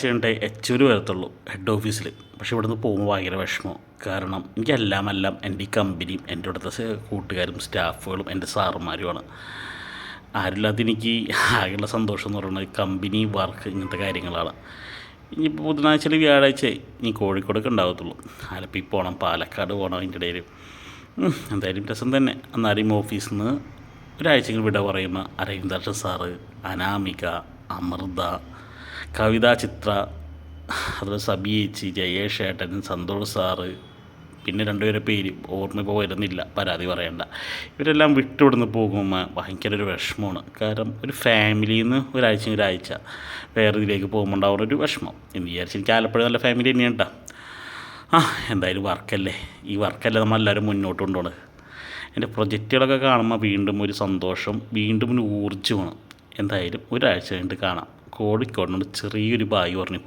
ചെയ്യണ്ടേ എച്ചൂര് വരത്തുള്ളൂ ഹെഡ് ഓഫീസിൽ. പക്ഷേ ഇവിടുന്ന് പോകുമ്പോൾ ഭയങ്കര വിഷമം. കാരണം എനിക്കെല്ലാം എൻ്റെ ഈ കമ്പനിയും എൻ്റെ ഇവിടുത്തെ കൂട്ടുകാരും സ്റ്റാഫുകളും എൻ്റെ സാറുമാരുമാണ്. ആരില്ലാത്ത എനിക്ക് ആകെയുള്ള സന്തോഷം എന്ന് പറയുന്നത് കമ്പനി വർക്ക് ഇങ്ങനത്തെ കാര്യങ്ങളാണ്. ഇനിയിപ്പോൾ ബുധനാഴ്ച വ്യാഴാഴ്ച ഇനി കോഴിക്കോടൊക്കെ ഉണ്ടാകത്തുള്ളൂ. ആലപ്പി പോകണം, പാലക്കാട് പോകണം. അതിൻ്റെ ഇടയിൽ എന്തായാലും രസം തന്നെ. എന്നാലും ഓഫീസിൽ നിന്ന് ഒരാഴ്ചകൾ വിട പറയുന്ന അരവിന്ദാക്ഷൻ സാറ്, അനാമിക, അമൃത, കവിത, ചിത്ര, അതുപോലെ സബി ചേച്ചി, ജയേഷ് ഏട്ടൻ, സന്തോഷ് സാറ്, പിന്നെ രണ്ടുപേരെ പേര് ഓർമ്മ ഇപ്പോൾ വരുന്നില്ല, പരാതി പറയണ്ട. ഇവരെല്ലാം വിട്ടുവിടുന്ന് പോകുമ്പോൾ ഭയങ്കര ഒരു വിഷമമാണ്. കാരണം ഒരു ഫാമിലിയിൽ നിന്ന് ഒരാഴ്ച വേറെ ഇതിലേക്ക് പോകുമ്പോൾ ഉണ്ടാവുന്ന ഒരു വിഷമം. എന്ന് വിചാരിച്ച് എനിക്ക് ആലപ്പുഴ നല്ല ഫാമിലി തന്നെയാണ് കേട്ടോ. എന്തായാലും വർക്കല്ലേ, ഈ വർക്കല്ലേ നമ്മളെല്ലാവരും മുന്നോട്ട് കൊണ്ടുപോകണം. എൻ്റെ പ്രൊജക്റ്റുകളൊക്കെ കാണുമ്പോൾ വീണ്ടും ഒരു സന്തോഷം, വീണ്ടും ഒരു ഊർജ്ജമാണ്. എന്തായാലും ഒരാഴ്ച കഴിഞ്ഞിട്ട് കാണാം. കോഴിക്കോടിനോട് ചെറിയൊരു ബായ് പറഞ്ഞു.